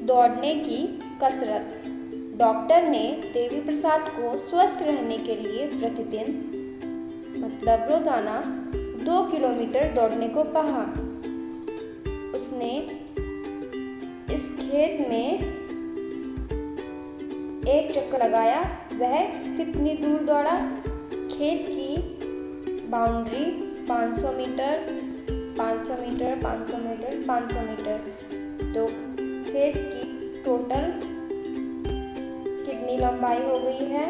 दौड़ने की कसरत। डॉक्टर ने देवी प्रसाद को स्वस्थ रहने के लिए प्रतिदिन मतलब रोजाना 2 किलोमीटर दौड़ने को कहा। उसने इस खेत में एक चक्कर लगाया। वह कितनी दूर दौड़ा? खेत की boundary 500 metre, 500 metre, 500 metre, 500 metre. तो खेत की टोटल कितनी लंबाई हो गई है?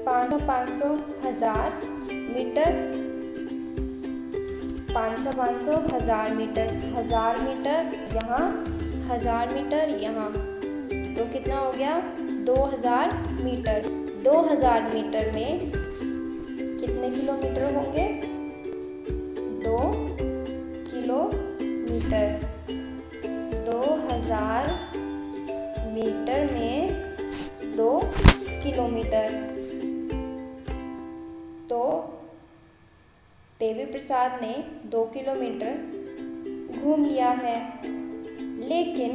500, 500, 1000 मीटर, 500, 500, 1000 मीटर, 1000 मीटर यहाँ, 1000 मीटर यहाँ, तो कितना हो गया? 2000 मीटर। 2000 मीटर में कितने किलोमीटर होंगे? 2 किलोमीटर। 2000 मीटर में 2 किलोमीटर। तो देवी प्रसाद ने 2 किलोमीटर घूम लिया है। लेकिन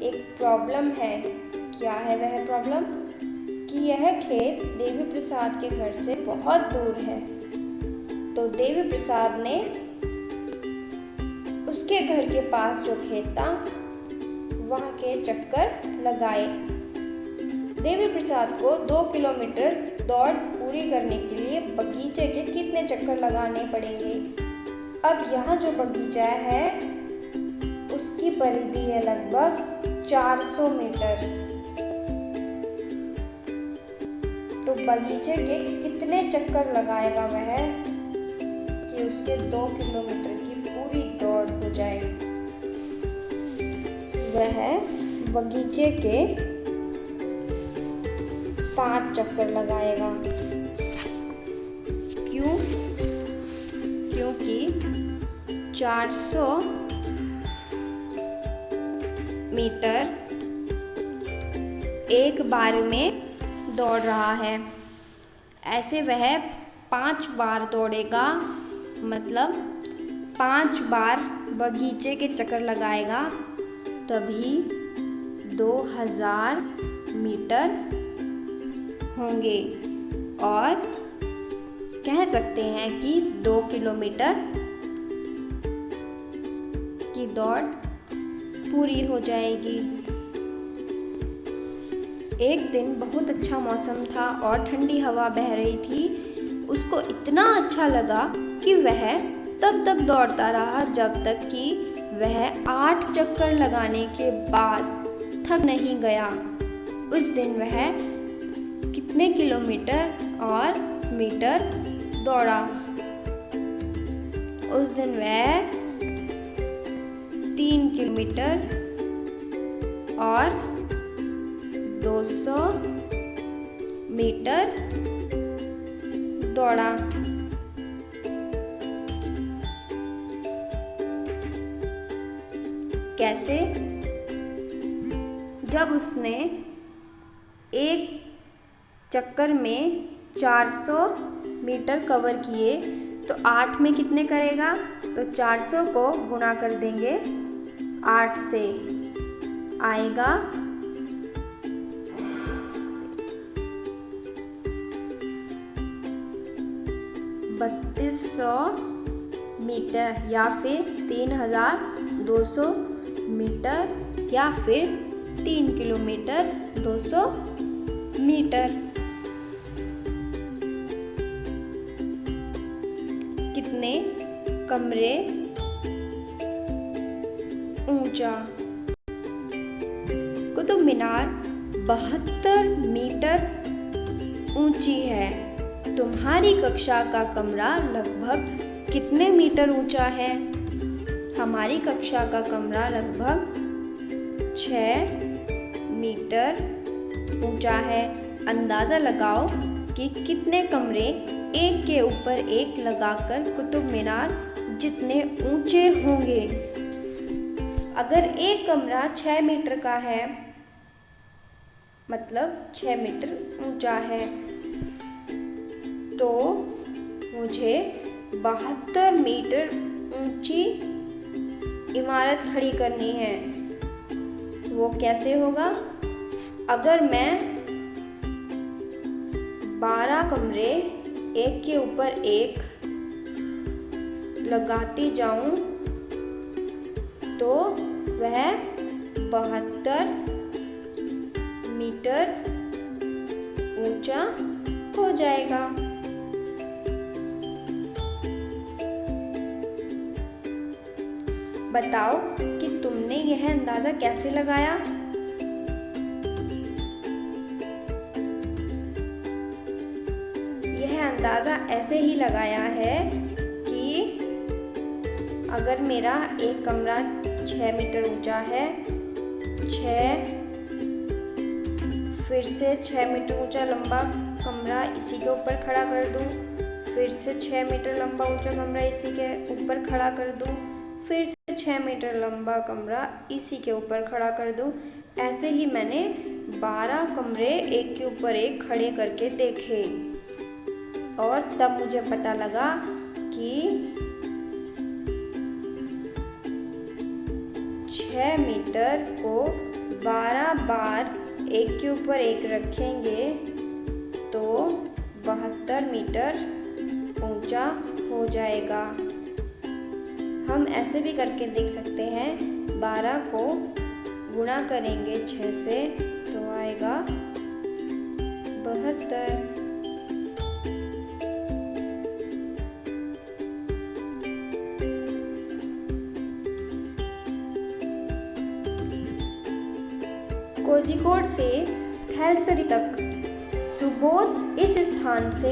एक प्रॉब्लम है। क्या है वह प्रॉब्लम? कि यह खेत देवी प्रसाद के घर से बहुत दूर है। तो देवी प्रसाद ने उसके घर के पास जो खेत था वहाँ के चक्कर लगाए। देवी प्रसाद को 2 किलोमीटर दौड़ पूरी करने के लिए बगीचे के कितने चक्कर लगाने पड़ेंगे? अब यहाँ जो बगीचा है उसकी परिधि है लगभग 400 मीटर। तो बगीचे के कितने चक्कर लगाएगा वह कि उसके 2 किलोमीटर की पूरी दौड़ हो जाए? वह बगीचे के 5 चक्कर लगाएगा। क्यों? क्योंकि 400 मीटर एक बार में दौड़ रहा है। ऐसे वह 5 बार दौड़ेगा, मतलब 5 बार बगीचे के चक्कर लगाएगा, तभी 2000 मीटर होंगे। और कह सकते हैं कि 2 किलोमीटर की दौड़ पूरी हो जाएगी। एक दिन बहुत अच्छा मौसम था और ठंडी हवा बह रही थी। उसको इतना अच्छा लगा कि वह तब तक दौड़ता रहा जब तक कि वह 8 चक्कर लगाने के बाद थक नहीं गया। उस दिन वह कितने किलोमीटर और मीटर दौड़ा? उस दिन वह 3 किलोमीटर और 200 मीटर दौड़ा। कैसे? जब उसने एक चक्कर में 400 मीटर कवर किए तो 8 में कितने करेगा? तो 400 को गुणा कर देंगे 8 से, आएगा 3200 मीटर या फिर 3200 मीटर या फिर 3 किलोमीटर 200 मीटर। कितने कमरे ऊंचा? कुतुब मीनार 72 मीटर ऊंची है। तुम्हारी कक्षा का कमरा लगभग कितने मीटर ऊंचा है? हमारी कक्षा का कमरा लगभग 6 मीटर ऊंचा है। अंदाज़ा लगाओ कि कितने कमरे एक के ऊपर एक लगाकर कुतुब मीनार जितने ऊंचे होंगे। अगर एक कमरा 6 मीटर का है, मतलब 6 मीटर ऊंचा है, तो मुझे 72 मीटर ऊंची इमारत खड़ी करनी है। वो कैसे होगा? अगर मैं 12 कमरे एक के ऊपर एक लगाती जाऊं तो वह 72 मीटर ऊंचा हो जाएगा। बताओ कि तुमने यह अंदाजा कैसे लगाया? यह अंदाजा ऐसे ही लगाया है कि अगर मेरा एक कमरा 6 मीटर ऊंचा है, 6 फिर से 6 मीटर ऊंचा लंबा कमरा इसी के ऊपर खड़ा कर दूं, फिर से 6 मीटर लंबा ऊंचा कमरा इसी के ऊपर खड़ा कर दूं, फिर से 6 मीटर लंबा कमरा इसी के ऊपर खड़ा कर दूं। ऐसे ही मैंने 12 कमरे एक के ऊपर एक खड़े करके देखे और तब मुझे पता लगा कि 6 मीटर को 12 बार एक के ऊपर एक रखेंगे तो 72 मीटर ऊंचा हो जाएगा। हम ऐसे भी करके देख सकते हैं, 12 को गुणा करेंगे 6 से तो आएगा 72। कोझिकोड से थैलसरी तक सुबोध इस स्थान से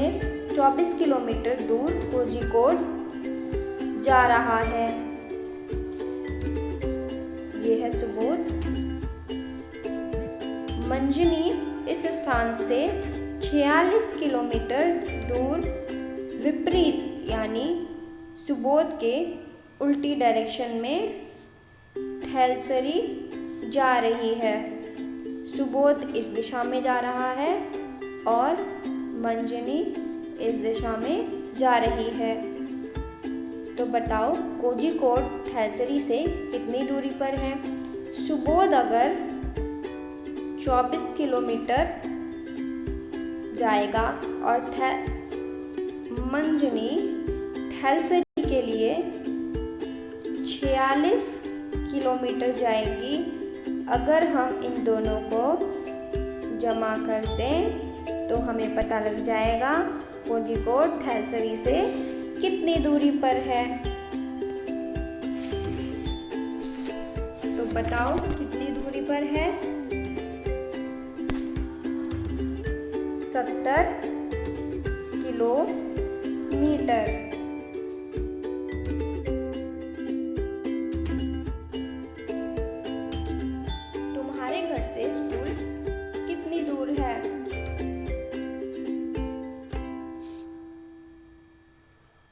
24 किलोमीटर दूर कोझिकोड जा रहा है। ये है सुबोध। मंजनी इस स्थान से 46 किलोमीटर दूर विपरीत यानी सुबोध के उल्टी डायरेक्शन में थैलसरी जा रही है। सुबोध इस दिशा में जा रहा है और मंजनी इस दिशा में जा रही है। तो बताओ कोझिकोड थैलसरी से कितनी दूरी पर है? सुबोध अगर 24 किलोमीटर जाएगा और मंजनी थैलसरी के लिए 46 किलोमीटर जाएगी। अगर हम इन दोनों को जमा कर दें तो हमें पता लग जाएगा कोझिकोड थैलसरी से कितनी दूरी पर है। तो बताओ कितनी दूरी पर है? 70 किलोमीटर। तुम्हारे घर से स्कूल कितनी दूर है?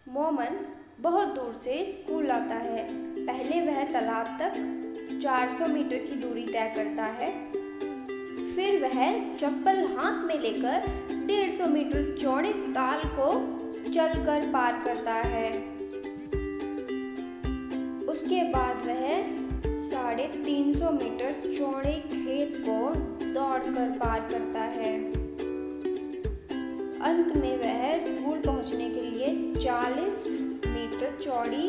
मोमन बहुत दूर से स्कूल आता है। पहले वह तालाब तक 400 मीटर की दूरी तय करता है, फिर वह चप्पल हाथ में लेकर 150 मीटर चौड़े ताल को चलकर पार करता है। उसके बाद वह 350 मीटर चौड़े खेत को दौड़कर पार करता है। अंत में वह स्कूल पहुंचने के लिए 40 मीटर चौड़ी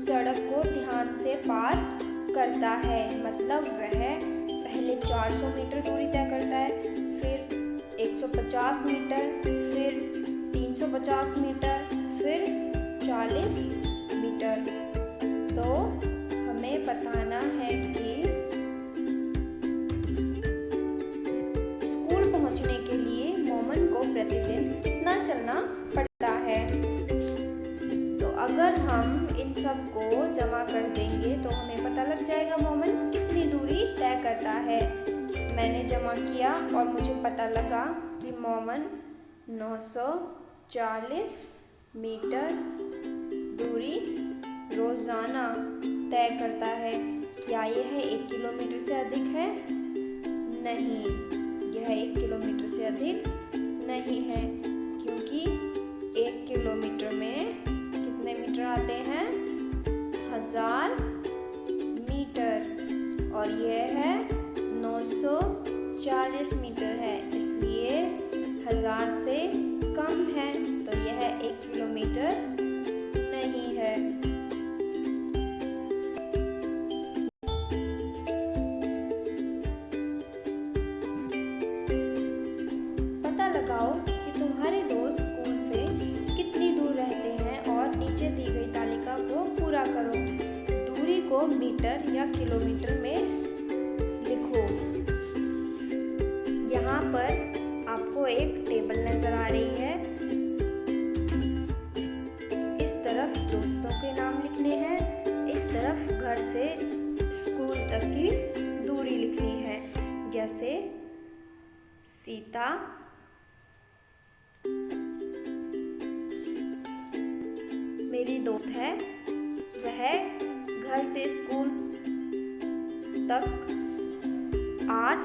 सड़क को ध्यान से पार करता है। मतलब वह पहले 400 मीटर दूरी तय करता है, फिर 150 मीटर, फिर 350 मीटर, फिर 40 मीटर। तो हमें बताना है कि स्कूल पहुंचने के लिए मोमन को प्रतिदिन कितना चलना पड़ता है। तो अगर हम इन सब को जमा कर देंगे तो हमें पता लग जाएगा मोमन कितनी दूरी तय करता है। मैंने जमा किया और मुझे पता लगा कि मोमन 940 मीटर दूरी रोजाना तय करता है। क्या यह 1 किलोमीटर से अधिक है? नहीं, यह 1 किलोमीटर से अधिक नहीं है, क्योंकि 1 किलोमीटर में कितने मीटर आते हैं? 1000 मीटर, और यह है 940 मीटर है, इसलिए 1000 से कम है, तो यह 1 किलोमीटर नहीं है। पता लगाओ कि तुम्हारे दोस्त स्कूल से कितनी दूर रहते हैं और नीचे दी गई तालिका को पूरा करो। दूरी को मीटर या किलोमीटर में लिखो। यहाँ पर आपको एक टेबल नजर आ रही है। इस तरफ दोस्तों के नाम लिखने हैं, इस तरफ घर से स्कूल तक की दूरी लिखनी है। जैसे सीता मेरी दोस्त है, वह घर से स्कूल तक 8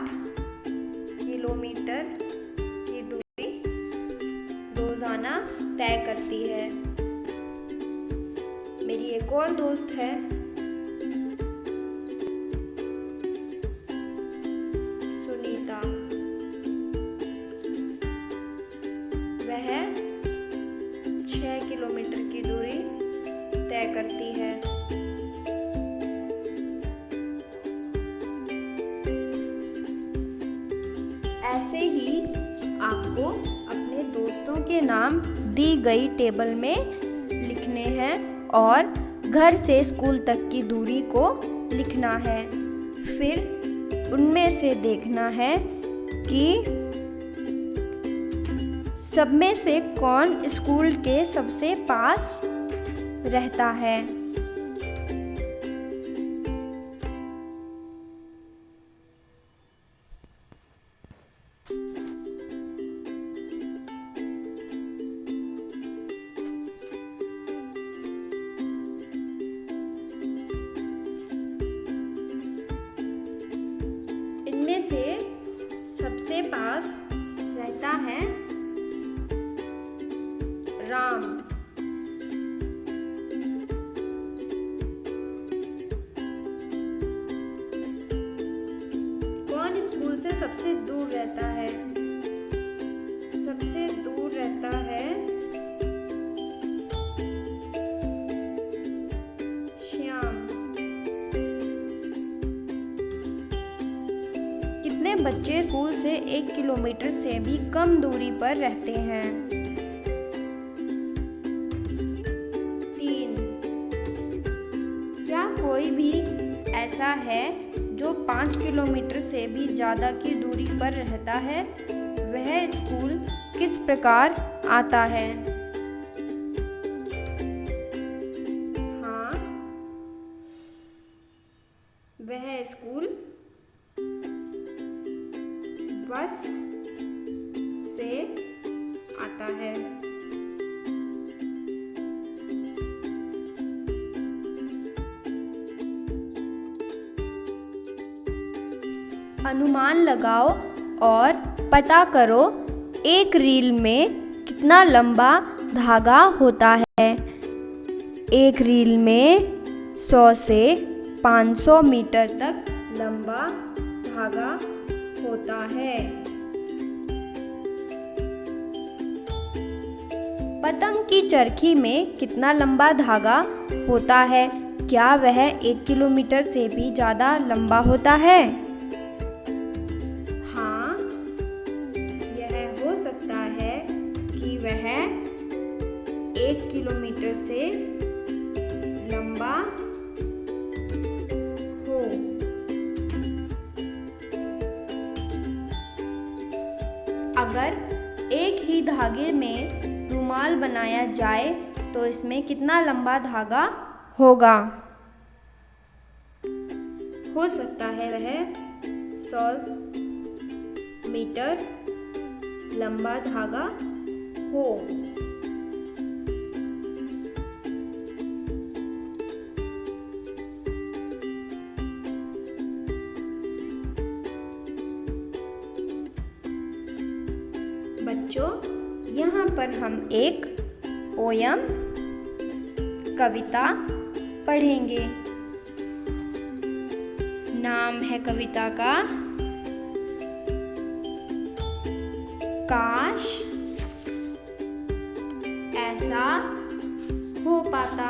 किलोमीटर की दूरी रोजाना तय करती है। मेरी एक और दोस्त है, सुनीता, वह 6 किलोमीटर की दूरी तय करती है। ऐसे ही आपको अपने दोस्तों के नाम दी गई टेबल में लिखने हैं और घर से स्कूल तक की दूरी को लिखना है। फिर उनमें से देखना है कि सब में से कौन स्कूल के सबसे पास रहता है। इनमें से सबसे पास रहता है राम। कौन स्कूल से सबसे दूर रहता है? सबसे दूर रहता है श्याम। कितने बच्चे स्कूल से 1 किलोमीटर से भी कम दूरी पर रहते हैं? 3। क्या कोई भी ऐसा है जो 5 किलोमीटर से भी ज़्यादा की दूरी पर रहता है? वह स्कूल किस प्रकार आता है? हाँ, वह स्कूल बस से आता है। अनुमान लगाओ और पता करो एक रील में कितना लंबा धागा होता है। एक रील में 100 से 500 मीटर तक लंबा धागा होता है। पतंग की चरखी में कितना लंबा धागा होता है? क्या वह 1 किलोमीटर से भी ज़्यादा लंबा होता है? हाँ, यह हो सकता है कि वह 1 किलोमीटर से लंबा हो। अगर एक ही धागे में रुमाल बनाया जाए तो इसमें कितना लंबा धागा होगा? हो सकता है वह 100 मीटर लंबा धागा हो। बच्चों, यहाँ पर हम एक पोयम कविता पढ़ेंगे। नाम है कविता का काश ऐसा हो पाता।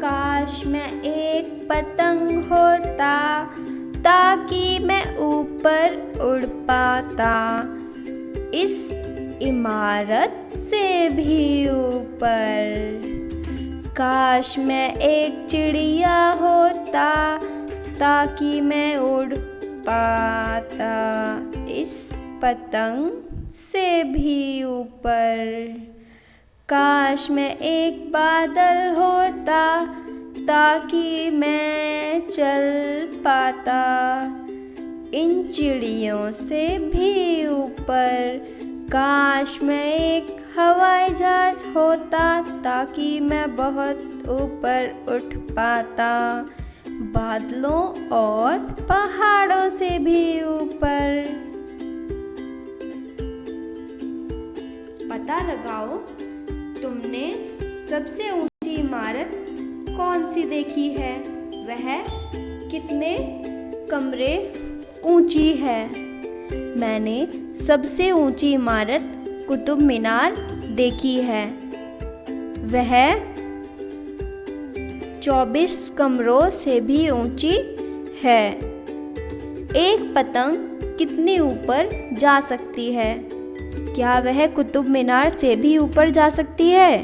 काश मैं एक पतंग होता ताकि मैं ऊपर उड़ पाता, इस इमारत से भी ऊपर। काश मैं एक चिड़िया होता ताकि मैं उड़ पाता, इस पतंग से भी ऊपर। काश मैं एक बादल होता ताकि मैं चल पाता, इन चिड़ियों से भी ऊपर। काश मैं एक हवाई जहाज होता ताकि मैं बहुत ऊपर उठ पाता, बादलों और पहाड़ों से भी ऊपर। पता लगाओ तुमने सबसे ऊंची इमारत कौन सी देखी है, वह कितने कमरे ऊंची है। मैंने सबसे ऊंची इमारत कुतुब मीनार देखी है, वह 24 कमरों से भी ऊंची है। एक पतंग कितनी ऊपर जा सकती है? क्या वह कुतुब मीनार से भी ऊपर जा सकती है?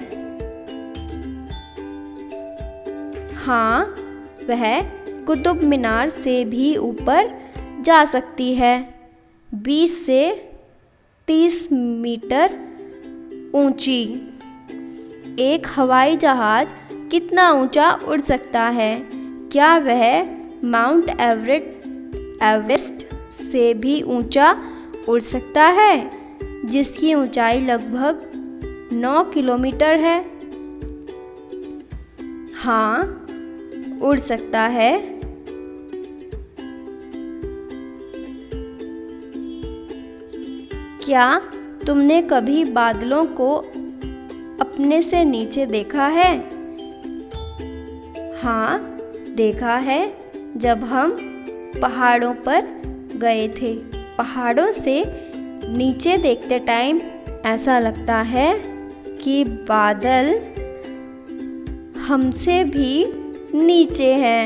हाँ, वह कुतुब मीनार से भी ऊपर जा सकती है। 20 से 30 मीटर ऊंची। एक हवाई जहाज कितना ऊंचा उड़ सकता है? क्या वह माउंट एवरेस्ट से भी ऊंचा उड़ सकता है, जिसकी ऊंचाई लगभग 9 किलोमीटर है? हाँ, उड़ सकता है। क्या तुमने कभी बादलों को अपने से नीचे देखा है? हाँ, देखा है, जब हम पहाड़ों पर गए थे। पहाड़ों से नीचे देखते टाइम ऐसा लगता है कि बादल हमसे भी नीचे हैं।